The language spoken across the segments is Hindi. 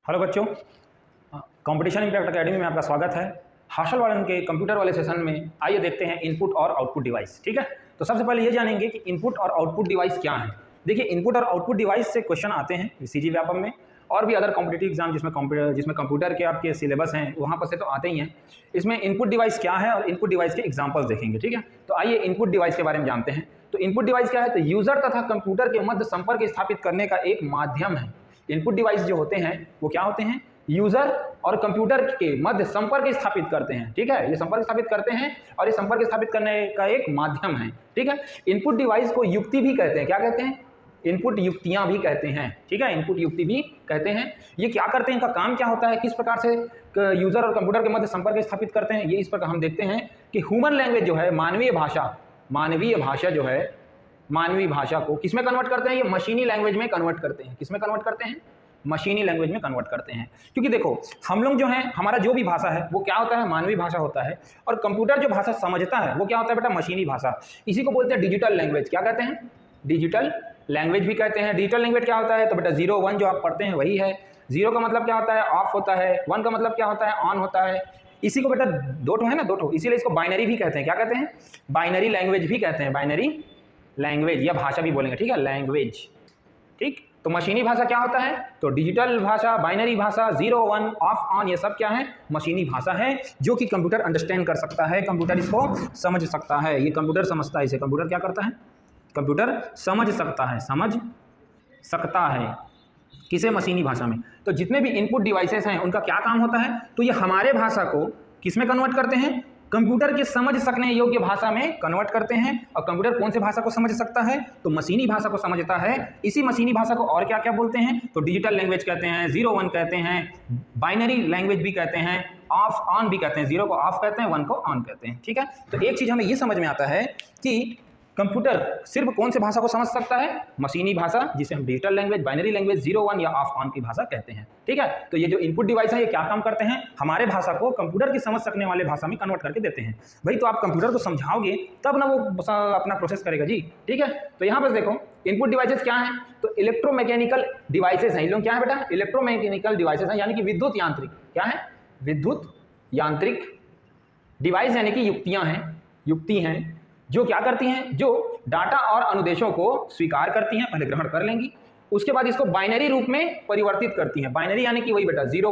हेलो बच्चों, कंपटीशन इम्पैक्ट एकेडमी में आपका स्वागत है। हाशल वालन के कंप्यूटर वाले सेशन में आइए देखते हैं इनपुट और आउटपुट डिवाइस। ठीक है, तो सबसे पहले ये जानेंगे कि इनपुट और आउटपुट डिवाइस क्या है। देखिए, इनपुट और आउटपुट डिवाइस से क्वेश्चन आते हैं सीजी व्यापम में और भी अदर कॉम्पिटिटिव एग्जाम जिसमें कंप्यूटर के आपके सिलेबस हैं वहाँ पर से तो आते ही हैं। इसमें इनपुट डिवाइस क्या है और इनपुट डिवाइस के एग्जाम्पल्स देखेंगे। ठीक है, तो आइए इनपुट डिवाइस के बारे में जानते हैं। तो इनपुट डिवाइस क्या है, तो यूजर तथा कंप्यूटर के मध्य संपर्क स्थापित करने का एक माध्यम है। इनपुट डिवाइस जो होते हैं वो क्या होते हैं, यूजर और कंप्यूटर के मध्य संपर्क स्थापित करते हैं। ठीक है, ये संपर्क स्थापित करते हैं और ये संपर्क स्थापित करने का एक माध्यम है। ठीक है, इनपुट डिवाइस को युक्ति भी कहते हैं। क्या कहते हैं, इनपुट युक्तियां भी कहते हैं। ठीक है, इनपुट युक्ति भी कहते हैं। ये क्या करते हैं, इनका काम क्या होता है, किस प्रकार से यूजर और कंप्यूटर के मध्य संपर्क स्थापित करते हैं, ये इस प्रकार हम देखते हैं कि ह्यूमन लैंग्वेज जो है, मानवीय भाषा जो है, मानवीय भाषा को किसमें कन्वर्ट करते हैं, ये मशीनी लैंग्वेज में कन्वर्ट करते हैं। किसमें कन्वर्ट करते हैं, मशीनी लैंग्वेज में कन्वर्ट करते हैं। क्योंकि देखो, हम लोग जो हैं, हमारा जो भी भाषा है वो क्या होता है, मानवीय भाषा होता है, और कंप्यूटर जो भाषा समझता है वो क्या होता है बेटा, मशीनी भाषा। इसी को बोलते हैं डिजिटल लैंग्वेज। क्या कहते हैं, डिजिटल लैंग्वेज भी कहते हैं। डिजिटल लैंग्वेज क्या होता है, तो बेटा 0 1 जो आप पढ़ते हैं वही है। 0 का मतलब क्या होता है, ऑफ होता है। 1 का मतलब क्या होता है, ऑन होता है। इसी को बेटा दो ठो है ना, दो ठो, इसीलिए इसको बाइनरी भी कहते हैं। क्या कहते हैं, बाइनरी लैंग्वेज भी कहते हैं। बाइनरी लैंग्वेज या भाषा भी बोलेंगे। ठीक है, लैंग्वेज। ठीक, तो मशीनी भाषा क्या होता है, तो डिजिटल भाषा, बाइनरी भाषा, 0 1 ऑफ ऑन, ये सब क्या है, मशीनी भाषा है, जो कि कंप्यूटर अंडरस्टैंड कर सकता है, कंप्यूटर इसको समझ सकता है। ये कंप्यूटर समझता है, इसे कंप्यूटर क्या करता है, कंप्यूटर समझ सकता है। किसे, मशीनी भाषा में। तो जितने भी इनपुट डिवाइसेस हैं उनका क्या काम होता है, तो ये हमारे भाषा को किस में कन्वर्ट करते हैं, कंप्यूटर के समझ सकने योग्य भाषा में कन्वर्ट करते हैं। और कंप्यूटर कौन से भाषा को समझ सकता है, तो मशीनी भाषा को समझता है। इसी मशीनी भाषा को और क्या क्या बोलते हैं, तो डिजिटल लैंग्वेज कहते हैं, 0 1 कहते हैं, बाइनरी लैंग्वेज भी कहते हैं, ऑफ ऑन भी कहते हैं। 0 को ऑफ कहते हैं, 1 को ऑन कहते हैं। ठीक है, तो एक चीज़ हमें ये समझ में आता है कि कंप्यूटर सिर्फ कौन से भाषा को समझ सकता है, मशीनी भाषा, जिसे हम डिजिटल लैंग्वेज, बाइनरी लैंग्वेज, 0 1 या ऑफ ऑन की भाषा कहते हैं। ठीक है, तो ये जो इनपुट डिवाइस है ये क्या काम करते हैं, हमारे भाषा को कंप्यूटर की समझ सकने वाले भाषा में कन्वर्ट करके देते हैं। भाई, तो आप कंप्यूटर को समझाओगे तब ना वो अपना प्रोसेस करेगा जी। ठीक है, तो यहाँ पर देखो इनपुट डिवाइसेस क्या हैं, तो इलेक्ट्रोमैकेनिकल डिवाइसेस हैं। इन लोग क्या है बेटा, इलेक्ट्रोमैकेनिकल डिवाइसेस हैं, यानी कि विद्युत यांत्रिक। क्या है, विद्युत यांत्रिक डिवाइस, यानी कि युक्ति हैं जो क्या करती हैं, जो डाटा और अनुदेशों को स्वीकार करती हैं, पहले ग्रहण कर लेंगी, उसके बाद इसको बाइनरी रूप में परिवर्तित करती हैं। बाइनरी यानी कि वही बेटा 0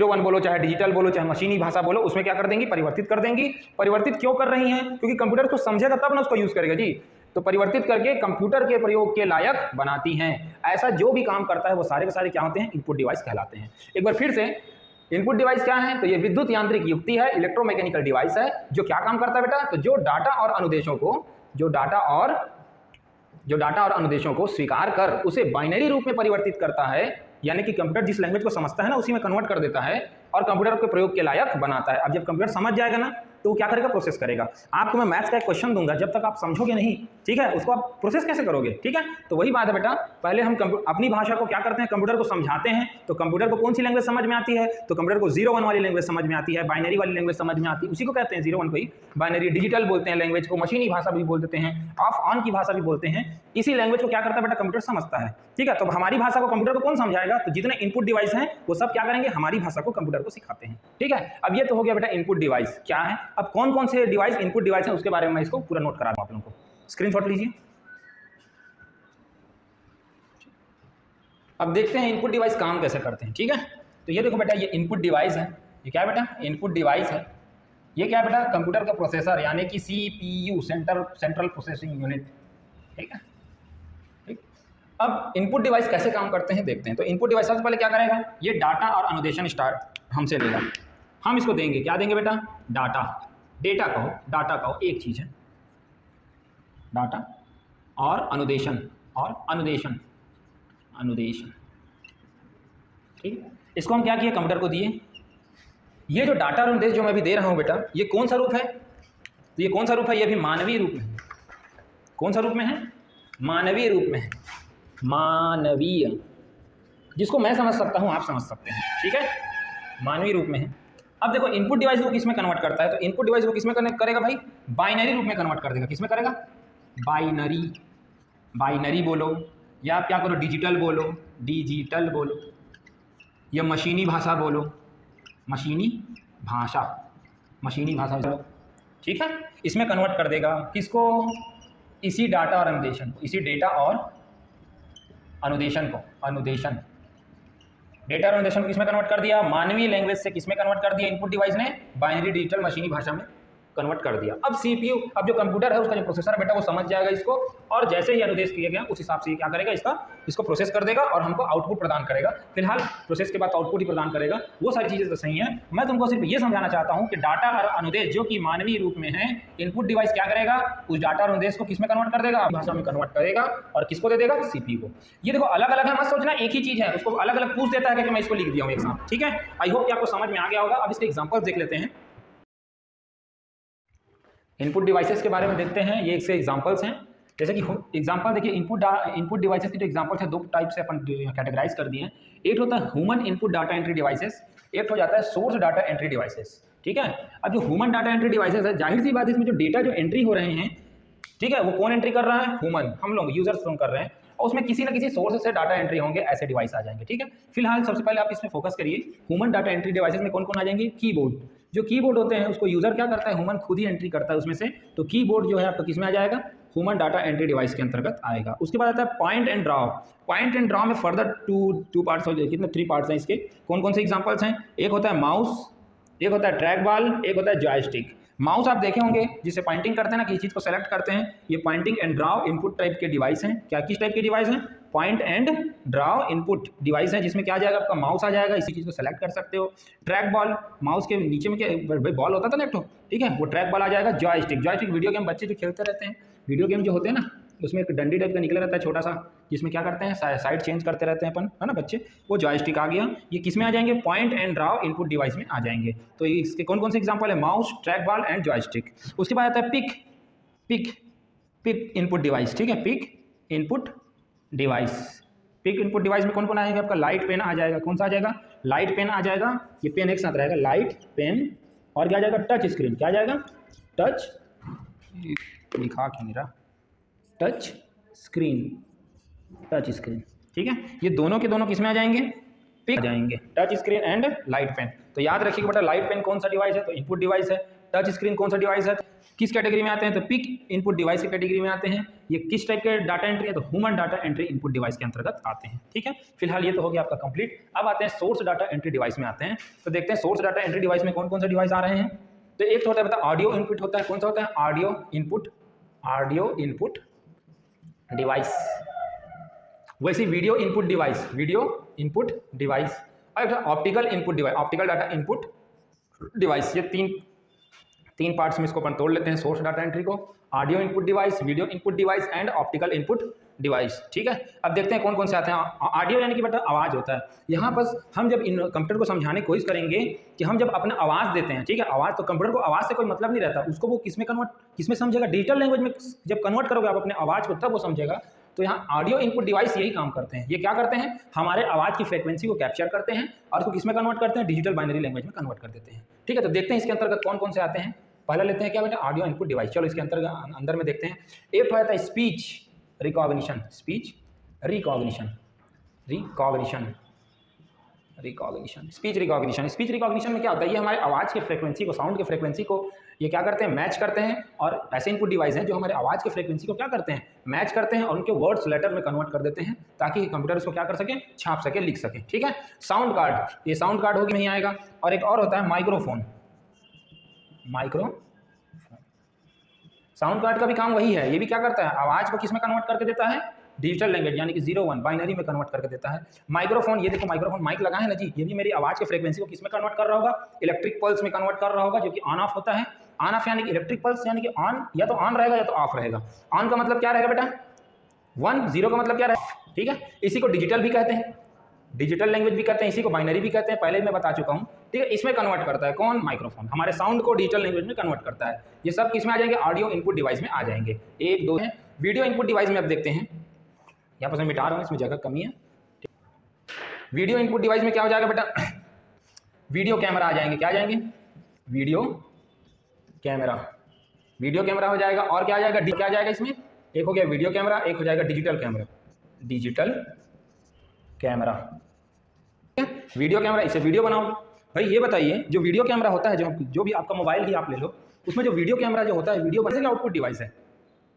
1 बोलो, चाहे डिजिटल बोलो, चाहे मशीनी भाषा बोलो, उसमें क्या कर देंगी, परिवर्तित कर देंगी। परिवर्तित क्यों कर रही हैं, क्योंकि कंप्यूटर को समझेगा तब ना उसको यूज करेगा जी। तो परिवर्तित करके कंप्यूटर के प्रयोग के लायक बनाती हैं। ऐसा जो भी काम करता है वो सारे के सारे क्या होते हैं, इनपुट डिवाइस कहलाते हैं। एक बार फिर से, इनपुट डिवाइस क्या है, तो ये विद्युत यांत्रिक युक्ति है, इलेक्ट्रोमैकेनिकल डिवाइस है, जो क्या काम करता है बेटा, तो जो डाटा और अनुदेशों को स्वीकार कर उसे बाइनरी रूप में परिवर्तित करता है। यानी कि कंप्यूटर जिस लैंग्वेज को समझता है ना, उसी में कन्वर्ट कर देता है और कंप्यूटर के प्रयोग के लायक बनाता है। अब जब कंप्यूटर समझ जाएगा ना, तो वो क्या करेगा, प्रोसेस करेगा। आपको मैं मैथ्स का एक क्वेश्चन दूंगा, जब तक आप समझोगे नहीं, ठीक है, उसको आप प्रोसेस कैसे करोगे। ठीक है, तो वही बात है बेटा, पहले हम अपनी भाषा को क्या करते हैं, कंप्यूटर को समझाते हैं। तो कंप्यूटर को कौन सी लैंग्वेज समझ में आती है, तो कंप्यूटर को 0 1 वाली लैंग्वेज समझ में आती है, बाइनरी वाली लैंग्वेज समझ में आती है, उसी को कहते हैं 0 1 को ही बाइनरी। डिजिटल बोलते हैं लैंग्वेज को, मशीनी भाषा भी बोल देते हैं, ऑफ ऑन की भाषा भी बोलते हैं। इसी लैंग्वेज को क्या करता है बेटा, कंप्यूटर समझता है। ठीक है, तो हमारी भाषा को कंप्यूटर को कौन समझाएगा, तो जितने इनपुट डिवाइस हैं वो सब क्या करेंगे, हमारी भाषा को कंप्यूटर को सिखाते हैं। ठीक है, अब ये तो हो गया बेटा इनपुट डिवाइस क्या है। अब कौन कौन से डिवाइस इनपुट डिवाइस है उसके बारे में मैं इसको पूरा नोट करा दूं आप लोगों को। स्क्रीनशॉट लीजिए। अब देखते हैं इनपुट डिवाइस काम कैसे करते हैं। ठीक है, तो ये देखो बेटा, ये इनपुट डिवाइस है। ये क्या है बेटा, इनपुट डिवाइस है। ये क्या है बेटा, कंप्यूटर का प्रोसेसर, यानी कि CPU, सेंट्रल प्रोसेसिंग यूनिट। ठीक है, ठीक। अब इनपुट डिवाइस कैसे काम करते हैं देखते हैं। तो इनपुट डिवाइस सबसे पहले क्या करेगा, ये डाटा और अनुदेशन स्टार्ट हमसे लेगा। हम इसको देंगे, क्या देंगे बेटा, डेटा कहो, एक चीज़ है, डाटा और अनुदेशन, ठीक। इसको हम क्या किए, कंप्यूटर को दिए। ये जो डाटा और अनुदेश जो मैं अभी दे रहा हूँ बेटा, ये कौन सा रूप है, तो ये कौन सा रूप है, ये भी मानवीय रूप में है। कौन सा रूप में है, मानवीय रूप में है, मानवीय, जिसको मैं समझ सकता हूँ, आप समझ सकते हैं। ठीक है, मानवीय रूप में है। अब देखो इनपुट डिवाइस को किस में कन्वर्ट करता है, तो इनपुट डिवाइस को किस में कनेक्ट करेगा भाई, बाइनरी रूप में कन्वर्ट कर देगा। किस में करेगा, बाइनरी बोलो, या आप क्या करो, डिजिटल बोलो, या मशीनी भाषा बोलो, मशीनी भाषा बोलो, ठीक है। इसमें कन्वर्ट कर देगा किसको, इसी डाटा और अनुदेशन को, इसी डेटा और अनुदेशन को, डेटा और अनुदेशन को किसमें कन्वर्ट कर दिया, मानवीय लैंग्वेज से किसमें कन्वर्ट कर दिया, इनपुट डिवाइस ने बाइनरी डिजिटल मशीनी भाषा में कन्वर्ट कर दिया। अब सीपीयू, अब जो कंप्यूटर है उसका जो प्रोसेसर है बेटा वो समझ जाएगा इसको, और जैसे ही अनुदेश किया गया उस हिसाब से क्या करेगा, इसको प्रोसेस कर देगा और हमको आउटपुट प्रदान करेगा। फिलहाल प्रोसेस के बाद आउटपुट ही प्रदान करेगा। वो सारी चीज़ें तो सही हैं, मैं तुमको सिर्फ ये समझाना चाहता हूँ कि डाटा और अनुदेश जो कि मानवीय रूप में है, इनपुट डिवाइस क्या करेगा, उस डाटा और अनुदेश को किसमें कन्वर्ट कर देगा, भाषा में कन्वर्ट करेगा, और किसको दे देगा, सीपीयू को। ये देखो अलग अलग है, मत सोचना एक ही चीज़ है, उसको अलग अलग पूछ देता है कि मैं इसको लिख दिया हूँ एक साथ, ठीक है। आई होप कि आपको समझ में आ गया होगा। अब इसके एग्जाम्पल्स देख लेते हैं। इनपुट डिवाइसेस के बारे में देखते हैं, ये इसके एग्जांपल्स हैं। जैसे कि एग्जांपल देखिए, इनपुट डिवाइसेस के जो एग्जांपल्स हैं दो टाइप से अपन कैटेगराइज कर दिए हैं। एक होता है human input data entry devices, एक हो जाता है सोर्स डाटा एंट्री डिवाइसेस, ठीक है। अब जो ह्यूमन डाटा एंट्री डिवाइसेस है, जाहिर सी बात है इसमें जो डेटा जो एंट्री हो रहे हैं, ठीक है, वो कौन एंट्री कर रहा है, ह्यूमन, हम लोग यूजर्स कर रहे हैं, और उसमें किसी न किसी सोर्स से डाटा एंट्री होंगे, ऐसे डिवाइस आ जाएंगे, ठीक है। फिलहाल सबसे पहले आप इसमें फोकस करिए, ह्यूमन डाटा एंट्री डिवाइसेस में कौन कौन आ जाएंगे, कीबोर्ड। जो कीबोर्ड होते हैं उसको यूजर क्या करता है, ह्यूमन खुद ही एंट्री करता है उसमें से, तो कीबोर्ड जो है आपका किस में आ जाएगा, ह्यूमन डाटा एंट्री डिवाइस के अंतर्गत आएगा। उसके बाद आता है point and draw. Point and draw में फर्दर टू पार्ट्स हो जाए, कितने 3 पार्ट्स हैं इसके। कौन कौन से एग्जांपल्स हैं, एक होता है माउस, एक होता है ट्रैक बॉल, एक होता है जॉयस्टिक। माउस आप देखे होंगे जिसे पॉइंटिंग करते हैं ना, किसी चीज़ को सेलेक्ट करते हैं, ये pointing and draw input type के डिवाइस हैं। क्या किस टाइप के डिवाइस हैं, point and draw input device है, जिसमें क्या आ जाएगा, आपका माउस आ जाएगा, इसी चीज़ को सेलेक्ट कर सकते हो। ट्रैक बॉल, माउस के नीचे में क्या बॉल होता था ना एक तो, ठीक है, वो ट्रैक बॉल आ जाएगा। जॉयस्टिक वीडियो गेम बच्चे जो खेलते रहते हैं, वीडियो गेम जो होते हैं ना, उसमें एक डंडी टाइप का निकला रहता है छोटा सा, जिसमें क्या करते हैं, साइड चेंज करते रहते हैं अपन, है ना बच्चे, वो जॉयस्टिक आ गया। ये किस में आ जाएंगे, point and draw input device में आ जाएंगे। तो इसके कौन कौन से एग्जांपल है, mouse, track ball and joystick. उसके बाद आता है पिक इनपुट डिवाइस, ठीक है, pick input device. Pick input device में कौन कौन आएगा, आपका लाइट पेन आ जाएगा। कौन सा आ जाएगा, लाइट पेन आ जाएगा, ये पेन एक साथ रहेगा, लाइट पेन, और क्या आ जाएगा, टच स्क्रीन। क्या आ जाएगा, टच, लिखा क्यों नहीं रहा, टच स्क्रीन, ठीक है। ये दोनों के दोनों किस में आ जाएंगे, पिक आ जाएंगे, touch screen and light pen. तो याद रखिएगा बेटा, लाइट पेन कौन सा डिवाइस है, तो इनपुट डिवाइस है। टच स्क्रीन कौन सा डिवाइस है, किस कैटेगरी में आते हैं, तो पिक इनपुट डिवाइस की कैटेगरी में आते हैं। ये किस टाइप के डाटा एंट्री है, तो human data entry input device के अंतर्गत आते हैं, ठीक है। फिलहाल ये तो हो गया आपका कंप्लीट। अब आते हैं सोर्स डाटा एंट्री डिवाइस में आते हैं। तो देखते हैं सोर्स डाटा एंट्री डिवाइस में कौन कौन सा डिवाइस आ रहे हैं। तो एक तो होता है बता, ऑडियो इनपुट होता है। कौन सा होता है, ऑडियो इनपुट डिवाइस। वैसे वीडियो इनपुट डिवाइस, और optical input device, optical data input device. ये तीन पार्ट्स में इसको अपन तोड़ लेते हैं सोर्स डाटा एंट्री को, audio input device, video input device and optical input device, ठीक है। अब देखते हैं कौन कौन से आते हैं। ऑडियो यानी कि बेटा आवाज़ होता है। यहाँ बस हम जब इन कंप्यूटर को समझाने की कोशिश करेंगे कि हम जब अपना आवाज़ देते हैं, ठीक है, आवाज़, तो कंप्यूटर को आवाज़ से कोई मतलब नहीं रहता, उसको वो किसमें समझेगा, डिजिटल लैंग्वेज में जब कन्वर्ट करोगे आप अपने आवाज़ को, तब वो समझेगा। तो यहाँ ऑडियो इनपुट डिवाइस यही काम करते हैं। ये क्या करते हैं, हमारे आवाज़ की फ्रीक्वेंसी को कैप्चर करते हैं और उसको किसमें कन्वर्ट करते हैं, डिजिटल बाइनरी लैंग्वेज में कन्वर्ट कर देते हैं, ठीक है। तो देखते हैं इसके अंतर्गत कौन कौन से आते हैं। पहला लेते हैं क्या बेटा, ऑडियो इनपुट डिवाइस। चलो इसके अंदर में देखते हैं। एक तो आता है स्पीच रिकॉग्निशन में क्या होता है, ये हमारे आवाज़ के फ्रीक्वेंसी को, साउंड के फ्रीक्वेंसी को ये क्या करते हैं, मैच करते हैं। और ऐसे इनपुट डिवाइस हैं जो हमारे आवाज़ के फ्रीक्वेंसी को क्या करते हैं, मैच करते हैं और उनके वर्ड्स लेटर में कन्वर्ट कर देते हैं, ताकि कंप्यूटर इसको क्या कर सके, छाप सके, लिख सके, ठीक है। साउंड कार्ड, ये साउंड कार्ड होगी नहीं आएगा। और एक और होता है माइक्रोफोन। साउंड कार्ड का भी काम वही है, ये भी क्या करता है, आवाज़ को किसमें कन्वर्ट करके देता है, डिजिटल लैंग्वेज यानी कि 0-1 बाइनरी में कन्वर्ट करके देता है। माइक्रोफोन, ये देखो माइक्रोफोन, माइक लगा है ना जी, ये भी मेरी आवाज़ के फ्रीक्वेंसी को किसमें कन्वर्ट कर रहा होगा, इलेक्ट्रिक पल्स में कन्वर्ट कर रहा होगा, जो कि ऑन ऑफ होता है। ऑन ऑफ यानी कि इलेक्ट्रिक पल्स यानी कि ऑन, या तो ऑन रहेगा या तो ऑफ रहेगा। ऑन का मतलब क्या रहेगा बेटा, 1, 0 का मतलब क्या रहेगा, ठीक है। इसी को डिजिटल भी कहते हैं, डिजिटल लैंग्वेज भी कहते हैं, इसी को बाइनरी भी कहते हैं, पहले मैं बता चुका हूँ, ठीक है। इसमें कन्वर्ट करता है कौन, माइक्रोफोन, हमारे साउंड को डिजिटल लैंग्वेज में कन्वर्ट करता है। ये सब किसमें आ जाएंगे, ऑडियो इनपुट डिवाइस में आ जाएंगे। 1, 2 है। वीडियो इनपुट डिवाइस में अब देखते हैं, यहाँ पर मैं मिटा रहा हूँ, इसमें जगह कमी है। वीडियो इनपुट डिवाइस में क्या हो जाएगा बेटा, वीडियो कैमरा आ जाएंगे। क्या आ जाएंगे, वीडियो कैमरा हो जाएगा। और क्या आ जाएगा, क्या आ जाएगा इसमें, एक हो गया वीडियो कैमरा, एक हो जाएगा डिजिटल कैमरा, ठीक है, वीडियो कैमरा, इसे वीडियो बनाओ। भाई ये बताइए, जो वीडियो कैमरा होता है, जो भी आपका मोबाइल ही आप ले लो, उसमें जो वीडियो कैमरा जो होता है, वीडियो बनने का आउटपुट डिवाइस है?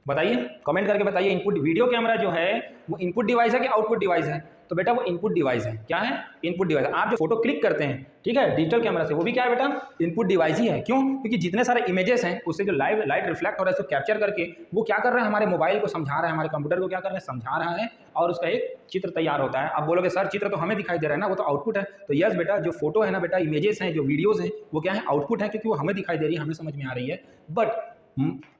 बताइए, कमेंट करके बताइए। इनपुट वीडियो कैमरा जो है वो इनपुट डिवाइस है कि आउटपुट डिवाइस है? तो बेटा वो इनपुट डिवाइस है। क्या है? Input device. आप जो फोटो क्लिक करते हैं, ठीक है, डिजिटल कैमरा से, वो भी क्या है बेटा? इनपुट डिवाइस ही है। क्यों? क्योंकि जितने सारे इमेजेस हैं उससे जो लाइट रिफ्लेक्ट हो रहा है, उसको कैप्चर करके वो क्या कर रहा है, हमारे मोबाइल को समझा रहा है, हमारे कंप्यूटर को क्या कर रहा है, समझा रहा है, और उसका एक चित्र तैयार होता है। आप बोलोगे सर चित्र तो हमें दिखाई दे रहा है ना, वो तो आउटपुट है। तो यस बेटा, जो फोटो है ना बेटा, इमेजेस हैं, जो वीडियोज़ हैं, वो क्या है? आउटपुट है, क्योंकि वो हमें दिखाई दे रही है, हमें समझ में आ रही है। बट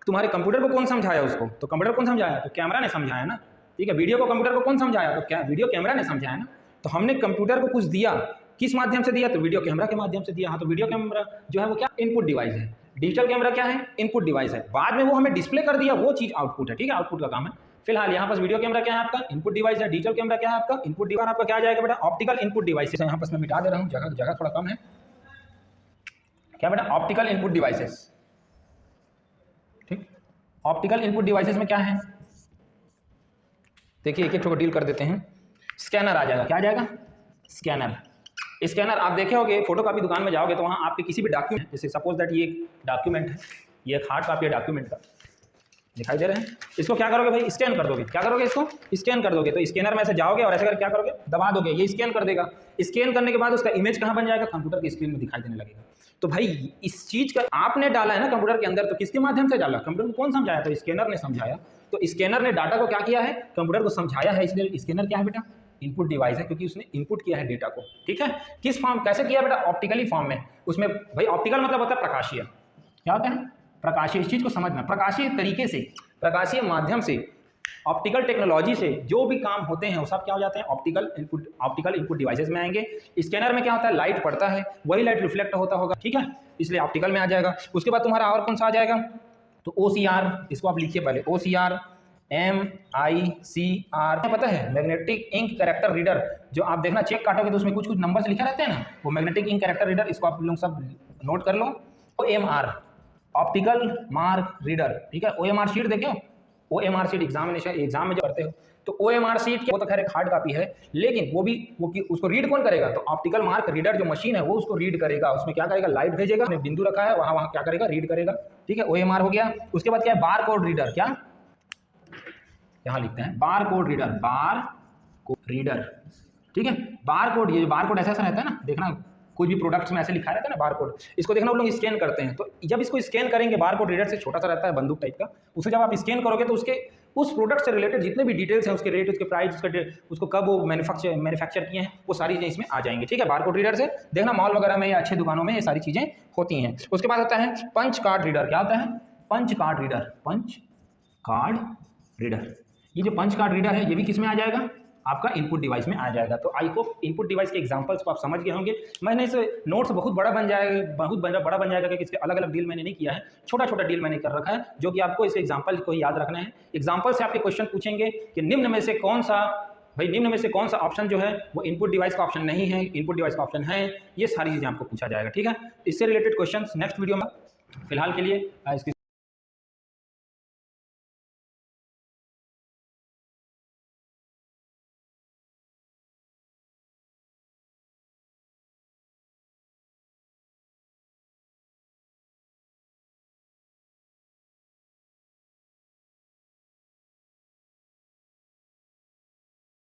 तुम्हारे कंप्यूटर को कौन समझाया उसको? तो कंप्यूटर कौन समझाया? तो कैमरा ने समझाया ना। ठीक है, वीडियो को कंप्यूटर को कौन समझाया? तो क्या वीडियो कैमरा ने समझाया ना। तो हमने कंप्यूटर को कुछ दिया, किस माध्यम से दिया? तो वीडियो कैमरा के माध्यम से दिया। हाँ, तो वीडियो कैमरा जो है वो क्या? इनपुट डिवाइस है। डिजिटल कैमरा क्या है? इनपुट डिवाइस है। बाद में वो हमें डिस्प्ले कर दिया, वो चीज़ आउटपुट है। ठीक है, आउटपुट का काम है। फिलहाल यहाँ पर वीडियो कैमरा क्या है आपका? इनपुट डिवाइस है। डिजिटल कैमरा क्या है आपका? Input device. आपका क्या आ जाएगा बेटा? Optical input device. यहाँ पर मैं मिटा दे रहा हूँ, जगह थोड़ा कम है। क्या बेटा? Optical input devices. ठीक, ऑप्टिकल इनपुट डिवाइसेस में क्या है? देखिए एक एक को डील कर देते हैं। स्कैनर आ जाएगा। क्या आ जाएगा? स्कैनर। स्कैनर आप देखे होंगे, फोटोकॉपी दुकान में जाओगे तो वहाँ आपके किसी भी डॉक्यूमेंट, जैसे सपोज दैट ये एक डॉक्यूमेंट है, ये एक हार्ड कॉपी है डॉक्यूमेंट का, दिखाई दे रहे हैं। इसको क्या करोगे भाई? स्कैन कर दोगे। क्या करोगे? इसको स्कैन कर दोगे। तो स्कैनर में ऐसे जाओगे और ऐसे करके क्या करोगे? दबा दोगे, ये स्कैन कर देगा। स्कैन करने के बाद उसका इमेज कहाँ बन जाएगा? कंप्यूटर की स्क्रीन में दिखाई देने लगेगा। तो भाई इस चीज़ का आपने डाला है ना कंप्यूटर के अंदर, तो किसके माध्यम से डाला? कंप्यूटर को कौन समझाया? तो स्कैनर ने समझाया। तो स्कैनर ने डाटा को क्या किया है? कंप्यूटर को समझाया है। इसलिए स्कैनर क्या है बेटा? इनपुट डिवाइस है, क्योंकि उसने इनपुट किया है डेटा को। ठीक है, किस फॉर्म, कैसे किया बेटा? ऑप्टिकली फॉर्म में। उसमें भाई ऑप्टिकल मतलब होता है प्रकाशीय। क्या होता है? प्रकाशीय। इस चीज़ को समझना, प्रकाशीय तरीके से, प्रकाशीय माध्यम से, ऑप्टिकल टेक्नोलॉजी से जो भी काम होते हैं वो सब क्या हो जाते हैं? ऑप्टिकल इनपुट डिवाइसेस में आएंगे। स्कैनर में क्या होता है? लाइट पड़ता है, वही लाइट रिफ्लेक्ट होता होगा। ठीक है, इसलिए ऑप्टिकल में आ जाएगा। उसके बाद तुम्हारा और कौन सा आ जाएगा? तो OCR, इसको आप लिखिए पहले, OCR, MICR, पता है? Magnetic ink character reader. जो आप देखना चेक काटोगे तो उसमें कुछ कुछ नंबर्स लिखे रहते हैं ना, वो मैग्नेटिक इंक कैरेक्टर रीडर। इसको आप लोग सब नोट कर लो। OMR, optical mark reader. ठीक है, OMR शीट देखो, OMR शीट एग्जाम में जो करते हो, तो OMR शीट वो तो खैर एक हार्ड कॉपी है, लेकिन वो उसको रीड कौन करेगा? तो ऑप्टिकल मार्क रीडर जो मशीन है वो उसको रीड करेगा। उसमें क्या करेगा? लाइट भेजेगा, बिंदु रखा है वहाँ क्या करेगा? रीड करेगा। ठीक है, OMR हो गया। उसके बाद क्या है? Bar code reader. क्या यहाँ लिखते हैं? Bar code reader, bar code reader. ठीक है, बार कोड, ये बार कोड ऐसा रहता है ना, देखना कोई भी प्रोडक्ट्स में ऐसे लिखा रहता है ना बार कोड, इसको देखना वो लोग स्कैन करते हैं। तो जब इसको स्कैन करेंगे, बार कोड रीडर से छोटा सा रहता है, बंदूक टाइप का, उसे जब आप स्कैन करोगे तो उसके उस प्रोडक्ट से रिलेटेड जितने भी डिटेल्स हैं, उसके रेट, उसके प्राइस, उसको कब वो मैन्युफैक्चर किए हैं, वो सारी चीज़ें इसमें आ जाएंगी। ठीक है, बार कोड रीडर से देखना मॉल वगैरह में या अच्छे दुकानों में ये सारी चीज़ें होती हैं। उसके बाद होता है पंच कार्ड रीडर। क्या होता है? Punch card reader. Punch card reader, ये जो पंच कार्ड रीडर है ये भी किस में आ जाएगा? आपका इनपुट डिवाइस में आ जाएगा। तो आई होप इनपुट डिवाइस के एग्जांपल्स को आप समझ गए होंगे। मैंने इस नोट्स बहुत बड़ा बन जाएगा क्योंकि इसके अलग अलग डील मैंने नहीं किया है, छोटा छोटा डील मैंने कर रखा है, जो कि आपको इस एग्जांपल को याद रखना है। एग्जांपल से आपके क्वेश्चन पूछेंगे कि निम्न में से कौन सा ऑप्शन जो है वो इनपुट डिवाइस का ऑप्शन नहीं है, इनपुट डिवाइस का ऑप्शन है। ये सारी चीज़ें आपको पूछा जाएगा। ठीक है, इससे रिलेटेड क्वेश्चन नेक्स्ट वीडियो में। फिलहाल के लिए इसकी